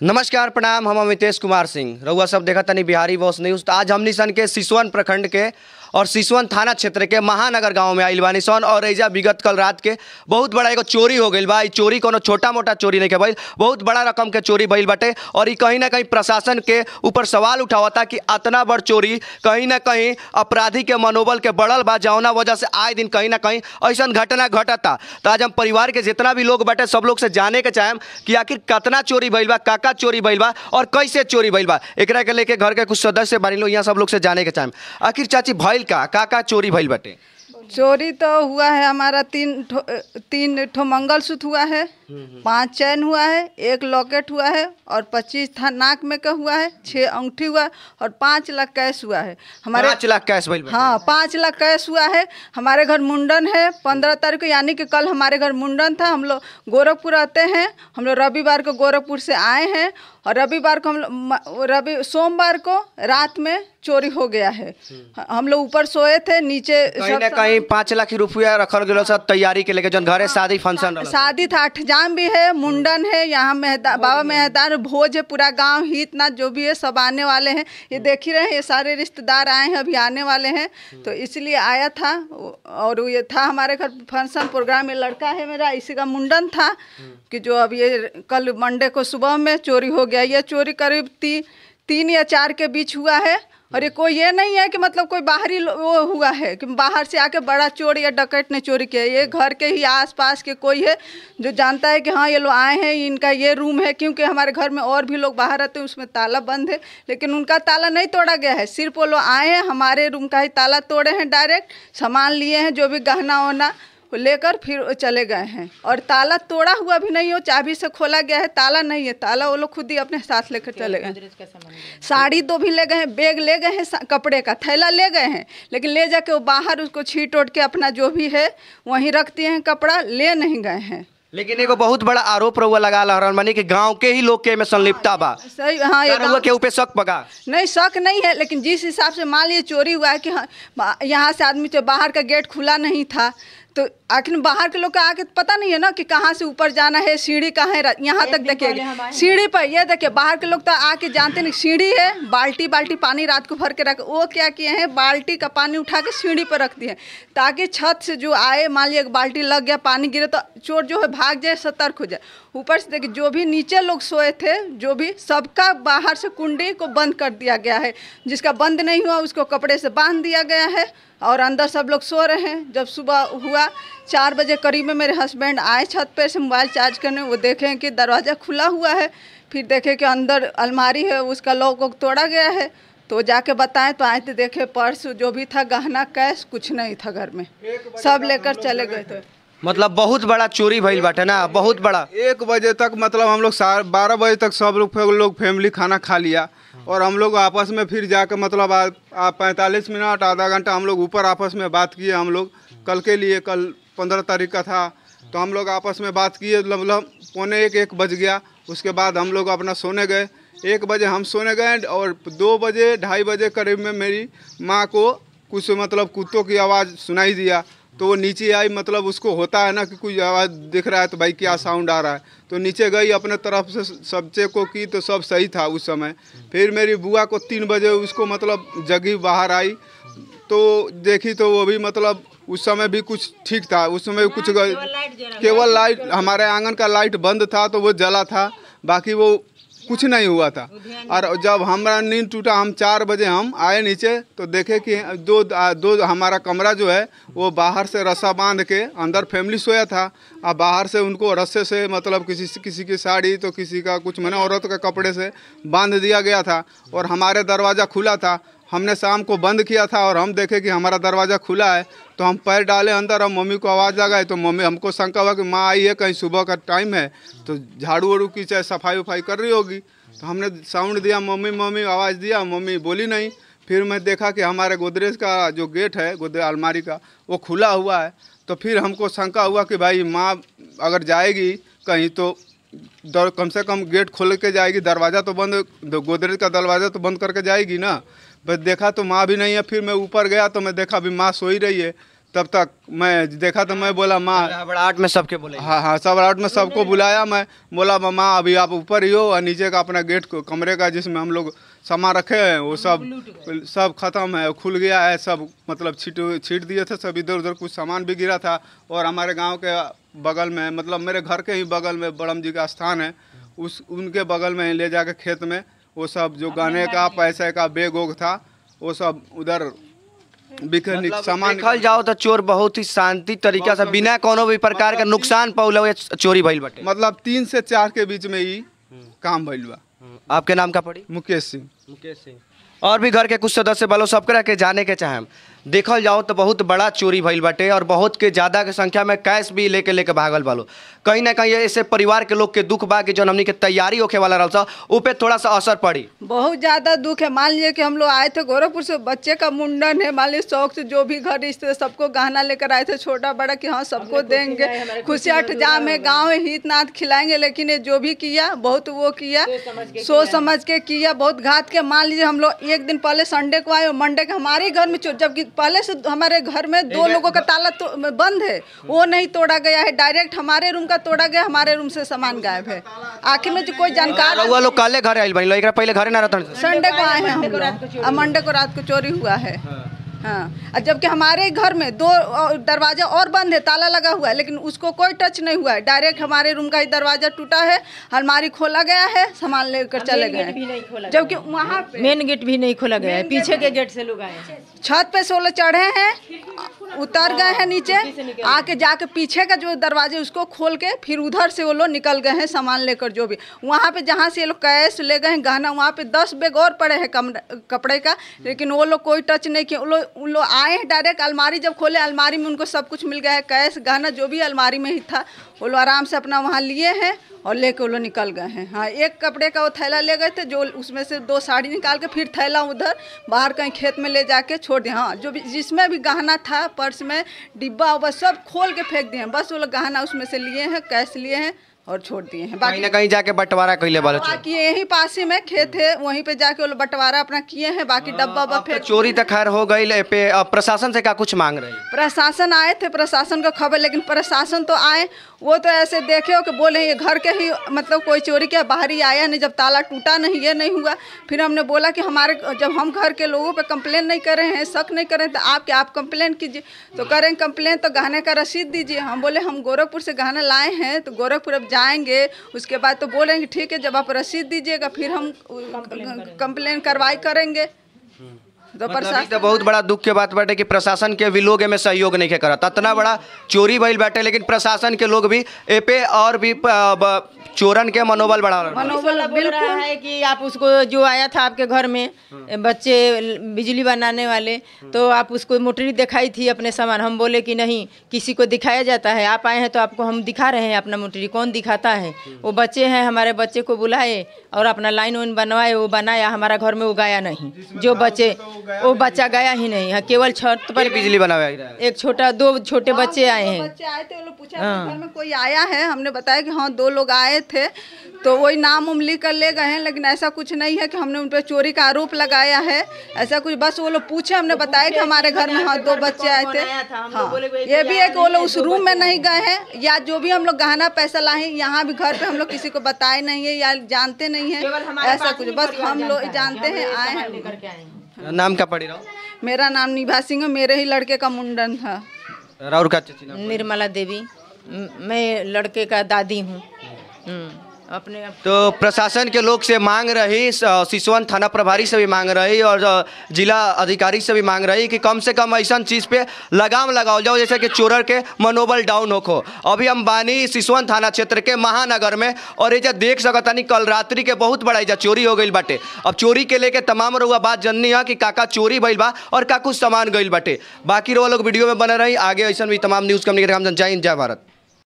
नमस्कार प्रणाम। हम अमितेश कुमार सिंह। रउआ सब देखा तनी बिहारी वॉइस न्यूज़। तो आज हमनी सन के सिसवन प्रखंड के और सिसवन थाना क्षेत्र के महानगर गांव में आइल बानी सन और एजा विगत कल रात के बहुत बड़ा एगो चोरी हो गई बा। ई चोरी कोनो छोटा मोटा चोरी नहीं के भाई, बहुत बड़ा रकम के चोरी भइल बाटे और ई कहीं ना कहीं प्रशासन के ऊपर सवाल उठावता कि इतना बड़ चोरी कहीं ना कहीं अपराधी के मनोबल के बढ़ल बा, जौना वजह से आए दिन कहीं ना कहीं ऐसा घटना घटता। तो आज हम परिवार के जितना भी लोग बाटे सब लोग से जाने के चाहेम कि आखिर कितना चोरी भइल बा, का चोरी भइल बा और कैसे चोरी भइल बा। एकरा के लेके घर के कुछ सदस्य बानी लोग, यहाँ सब लोग से जाने के चाहेम आखिर चाची भइल का चोरी भइल बाटे। चोरी तो हुआ है हमारा तीन ठो मंगलसूत्र हुआ है, 5 चैन हुआ है, 1 लॉकेट हुआ है और 25 था नाक में का हुआ है, 6 अंगूठी हुआ और 5 लाख कैश हुआ है हमारे। 5 लाख कैश भइल बाटे। हाँ, 5 लाख कैश हुआ है। हमारे घर मुंडन है 15 तारीख को, यानी कि कल हमारे घर मुंडन था। हम लोग गोरखपुर आते हैं, हम लोग रविवार को गोरखपुर से आए हैं और रविवार को सोमवार को रात में चोरी हो गया है। हम लोग ऊपर सोए थे, नीचे कहीं ना कहीं 5 लाख रुपया रखल गया सब तैयारी के लेके, जन घरे शादी फंक्शन शादी था, 8 जाम भी है, मुंडन है, यहाँ बाबा मेहदार भोज है, पूरा गांव ही इतना जो भी है सब आने वाले हैं। ये देख ही रहे हैं, ये सारे रिश्तेदार आए हैं, अभी आने वाले हैं, तो इसलिए आया था। और ये था हमारे घर फंक्शन प्रोग्राम में, लड़का है मेरा, इसी का मुंडन था कि जो अब ये कल मंडे को सुबह में चोरी हो गया। ये चोरी करीब 3 या 4 के बीच हुआ है और ये कोई ये नहीं है कि मतलब कोई बाहरी वो हुआ है कि बाहर से आके बड़ा चोर या डकैत ने चोरी किया। ये घर के ही आसपास के कोई है जो जानता है कि हाँ ये लोग आए हैं, इनका ये रूम है, क्योंकि हमारे घर में और भी लोग बाहर रहते हैं, उसमें ताला बंद है, लेकिन उनका ताला नहीं तोड़ा गया है। सिर्फ वो लोग आए हैं, हमारे रूम का ही ताला तोड़े हैं, डायरेक्ट सामान लिए हैं, जो भी गहना वहना लेकर फिर चले गए हैं। और ताला तोड़ा हुआ भी नहीं हो, चाबी से खोला गया है, ताला नहीं है। ताला वो लोग खुद ही अपने साथ लेकर चले गए। साड़ी 2 भी ले गए हैं, बैग ले गए हैं, कपड़े का थैला ले गए हैं, लेकिन ले जाके वो बाहर उसको छीट उट के अपना जो भी है वहीं रख दिए हैं, कपड़ा ले नहीं गए हैं। लेकिन एगो बहुत बड़ा आरोप रउआ लगा रहल बानी कि गांव के ही लोग के में संलिप्तता बा। सही, हाँ, ये रउआ के ऊपर शक पगा नहीं, शक नहीं है, लेकिन जिस हिसाब से मान लीजिए चोरी हुआ है कि हाँ, यहाँ से आदमी तो बाहर का गेट खुला नहीं था, तो आखिर बाहर के लोग का आके पता नहीं है ना कि कहाँ से ऊपर जाना है, सीढ़ी कहाँ है, यहाँ तक देखिए सीढ़ी पर। ये देखिए बाहर के लोग तो आके जानते नहीं, सीढ़ी है, बाल्टी पानी रात को भर के रख, वो क्या किए हैं, बाल्टी का पानी उठा के सीढ़ी पर रख दिए ताकि छत से जो आए, मान लिया बाल्टी लग गया, पानी गिरे तो चोर जो है भाग जाए, सतर्क हो जाए। ऊपर से देखिए जो भी नीचे लोग सोए थे, जो भी सबका बाहर से कुंडी को बंद कर दिया गया है, जिसका बंद नहीं हुआ उसको कपड़े से बांध दिया गया है और अंदर सब लोग सो रहे हैं। जब सुबह हुआ 4 बजे करीब में मेरे हस्बैंड आए छत पे से मोबाइल चार्ज करने, वो देखें कि दरवाज़ा खुला हुआ है, फिर देखे कि अंदर अलमारी है, उसका लॉक तोड़ा गया है। तो जाके बताएं तो आए तो देखे पर्स जो भी था, गहना कैश कुछ नहीं था घर में, सब लेकर चले गए थे। मतलब बहुत बड़ा चोरी भइल बाटे ना, बहुत बड़ा। 1 बजे तक मतलब हम लोग 12 बजे तक सब लोग फैमिली खाना खा लिया और हम लोग आपस में फिर जाकर मतलब 45 मिनट आधा घंटा हम लोग ऊपर आपस में बात किए। हम लोग कल के लिए, कल 15 तारीख का था, तो हम लोग आपस में बात किए, मतलब 1 बज गया। उसके बाद हम लोग अपना सोने गए। 1 बजे हम सोने गए और 2 बजे 2:30 बजे करीब में मेरी माँ को कुछ मतलब कुत्तों की आवाज़ सुनाई दिया, तो वो नीचे आई। मतलब उसको होता है ना कि कोई आवाज़ दिख रहा है तो भाई क्या साउंड आ रहा है, तो नीचे गई, अपने तरफ से सब चेक को की तो सब सही था उस समय। फिर मेरी बुआ को 3 बजे उसको मतलब जगी बाहर आई तो देखी तो वो भी मतलब उस समय भी कुछ ठीक था। उस समय कुछ केवल लाइट, हमारे आंगन का लाइट बंद था तो वो जला था, बाकी वो कुछ नहीं हुआ था। और जब हमारा नींद टूटा, हम 4 बजे हम आए नीचे तो देखे कि दो हमारा कमरा जो है वो बाहर से रस्सा बांध के, अंदर फैमिली सोया था और बाहर से उनको रस्से से मतलब किसी की साड़ी तो किसी का कुछ मैंने औरत के कपड़े से बांध दिया गया था और हमारे दरवाज़ा खुला था। हमने शाम को बंद किया था और हम देखे कि हमारा दरवाज़ा खुला है तो हम पैर डाले अंदर और मम्मी को आवाज़ लगाए तो मम्मी, हमको शंका हुआ कि माँ आई है, कहीं सुबह का टाइम है तो झाड़ू वाड़ू की चाहे सफाई वफाई कर रही होगी। तो हमने साउंड दिया, मम्मी आवाज़ दिया, मम्मी बोली नहीं। फिर मैं देखा कि हमारे गोदरेज का जो गेट है, गोदरेज अलमारी का, वो खुला हुआ है। तो फिर हमको शंका हुआ कि भाई माँ अगर जाएगी कहीं तो कम से कम गेट खोल के जाएगी, दरवाज़ा तो बंद, गोदरेज का दरवाज़ा तो बंद करके जाएगी ना। बस देखा तो माँ भी नहीं है। फिर मैं ऊपर गया तो मैं देखा अभी माँ सोई रही है। तब तक मैं देखा तो मैं बोला माँ, हड़बड़ाहट में सबके बोले? हाँ हाँ, सब राउट में सबको बुलाया। मैं बोला माँ अभी आप ऊपर ही हो, और नीचे का अपना गेट को कमरे का जिसमें हम लोग सामान रखे हैं वो सब ख़त्म है, खुल गया है सब, मतलब छीट दिए थे सब, इधर उधर कुछ सामान भी गिरा था। और हमारे गांव के बगल में, मतलब मेरे घर के ही बगल में बड़म जी का स्थान है, उनके बगल में ले जाके खेत में वो सब जो गहने का पैसे का बैग वोग था वो सब उधर बिखर सामान। देखल जाओ तो चोर बहुत ही शांति तरीका से बिना कोनो भी प्रकार का नुकसान पहुंचाए चोरी भइल बाटे। मतलब 3 से 4 के बीच में ही काम भइल बा। आपके नाम का पड़ी? मुकेश सिंह। मुकेश सिंह। और भी घर के कुछ सदस्य बालो सबकरा के जाने के चाहेम। देखल जाओ तो बहुत बड़ा चोरी भइल बाटे और बहुत के ज़्यादा के संख्या में कैश भी लेके भागल बालो। कहीं ना कहीं ऐसे परिवार के लोग के दुख बा कि जो हमनी के तैयारी होके वाला रहा उ पे थोड़ा सा असर पड़ी। बहुत ज़्यादा दुख है। मान लीजिए कि हम लोग आए थे गोरखपुर से, बच्चे का मुंडन है, मान लीजिए शौक से जो भी घर रिश्ते सबको गहना लेकर आए थे, छोटा बड़ा कि हाँ सबको देंगे, खुशियाँ ठजाम है, गाँव में हित नाथ खिलाएंगे। लेकिन ये जो भी किया बहुत वो किया, सोच समझ के किया, बहुत घात के। मान लीजिए हम लोग एक दिन पहले संडे को आए, मंडे के हमारे घर में चोर, जबकि पहले से हमारे घर में 2 लोगों का ताला बंद है, वो नहीं तोड़ा गया है, डायरेक्ट हमारे रूम का तोड़ा गया, हमारे रूम से सामान गायब है। आखिर में जो कोई जानकार वो लोग काले घर आइल बनी लो, पहले घरे ना रहता? संडे को आए हैं हम लोग, मंडे को रात को चोरी हुआ है। हाँ, जबकि हमारे घर में 2 दरवाजा और बंद है, ताला लगा हुआ है, लेकिन उसको कोई टच नहीं हुआ है। डायरेक्ट हमारे रूम का ही दरवाजा टूटा है, अलमारी खोला गया है, सामान लेकर चले गए। जबकि वहाँ मेन गेट भी नहीं खोला गया है, पीछे के गेट से लोग आए हैं। छत पे से वो लोग चढ़े हैं, उतर गए हैं नीचे, आके जाके पीछे का जो दरवाजे उसको खोल के फिर उधर से वो लोग निकल गए हैं सामान लेकर। जो भी वहाँ पे जहाँ से ये लोग कैश ले गए हैं गहना, वहाँ पे 10 बैग और पड़े हैं कपड़े का, लेकिन वो लोग कोई टच नहीं किए। उन लोग आए हैं डायरेक्ट, अलमारी जब खोले अलमारी में उनको सब कुछ मिल गया है, कैश गहना जो भी अलमारी में ही था वो लोग आराम से अपना वहाँ लिए हैं और लेके वो लोग निकल गए हैं। हाँ, एक कपड़े का वो थैला ले गए थे, जो उसमें से 2 साड़ी निकाल के फिर थैला उधर बाहर कहीं खेत में ले जाके छोड़ दिया। हाँ, जो भी जिसमें भी गहना था, पर्स में डिब्बा उब्बा सब खोल के फेंक दिए हैं। बस वो लोग गहना उसमें से लिए हैं, कैश लिए हैं और छोड़ दिए हैं। कहीं ना कहीं जाके बंटवारा कैले वाले बाकी यही पास ही में खेत है, वहीं पे जाके वो लोग बंटवारा अपना किए हैं। बाकी डब्बा उब्बा फेंक, चोरी तो खैर हो गई पे। प्रशासन से क्या कुछ मांग रही? प्रशासन आए थे, प्रशासन का खबर, लेकिन प्रशासन तो आए, वो तो ऐसे देखे हो कि बोले ये घर के ही, मतलब कोई चोरी के बाहर ही आया नहीं, जब ताला टूटा नहीं, ये नहीं हुआ। फिर हमने बोला कि हमारे जब हम घर के लोगों पे कंप्लेन नहीं कर रहे हैं, शक नहीं कर रहे हैं, तो आप कंप्लेन कीजिए। तो करें कंप्लेन तो गहने का रसीद दीजिए। हम बोले हम गोरखपुर से गहना लाए हैं, तो गोरखपुर अब जाएंगे, उसके बाद तो बोलेंगे ठीक है, जब आप रसीद दीजिएगा फिर हम कंप्लेन कार्रवाई करेंगे। तो प्रशासन तो बहुत बड़ा दुख के बात बाटे कि प्रशासन के भी लोग में सहयोग नहीं करता। इतना बड़ा चोरी भइल बाटे, लेकिन प्रशासन के लोग भी ए पे और भी चोरन के मनोबल बढ़ा रहा है। मनोबल बोल रहा है कि आप उसको जो आया था आपके घर में बच्चे बिजली बनाने वाले, तो आप उसको मोटरी दिखाई थी अपने सामान। हम बोले कि नहीं, किसी को दिखाया जाता है, आप आए हैं तो आपको हम दिखा रहे हैं अपना मोटरी, कौन दिखाता है? वो बच्चे हैं, हमारे बच्चे को बुलाए और अपना लाइन वाइन बनवाए, वो बनाया, हमारा घर में वो गया नहीं। जो बच्चे, वो बच्चा गया ही नहीं है, केवल छत पर बिजली बनाया। एक छोटा, 2 छोटे बच्चे आए हैं। बच्चे आए थे, वो लोग पूछा घर में कोई आया है, हमने बताया कि हाँ 2 लोग आए थे, तो वही नाम उम लिख कर ले गए हैं। लेकिन ऐसा कुछ नहीं है कि हमने उन पर चोरी का आरोप लगाया है, ऐसा कुछ। बस वो लोग पूछे, हमने बताया कि हमारे घर में हाँ 2 बच्चे आए थे। हाँ, ये भी है कि वो लोग उस रूम में नहीं गए हैं, या जो भी हम लोग गहना पैसा लाए हैं यहाँ भी घर पे हम लोग किसी को बताए नहीं है या जानते नहीं है, ऐसा कुछ। बस हम लोग जानते हैं, आए हैं। नाम क्या पड़ी रहा? मेरा नाम निभा सिंह है, मेरे ही लड़के का मुंडन था। राउर का? निर्मला देवी, मैं लड़के का दादी हूँ। अपने तो प्रशासन के लोग से मांग रही, सिसवन थाना प्रभारी से भी मांग रही और जिला अधिकारी से भी मांग रही कि कम से कम ऐसा चीज़ पे लगाम लगाओ जाओ जैसे कि चोरर के मनोबल डाउन हो। अभी हम बानी सिसवन थाना क्षेत्र के महानगर में, और ये देख सकतानी कल रात्रि के बहुत बड़ा एजा चोरी हो गई बाटे। अब चोरी के लेके तमाम रउआ बात जननी है कि काका चोरी भइल बा और का कुछ सामान गइल बाटे। बाकी रउआ लोग वीडियो में बने रही, आगे ऐसा भी तमाम न्यूज़ कम्युनिकेट हम जय हिंद, जय भारत।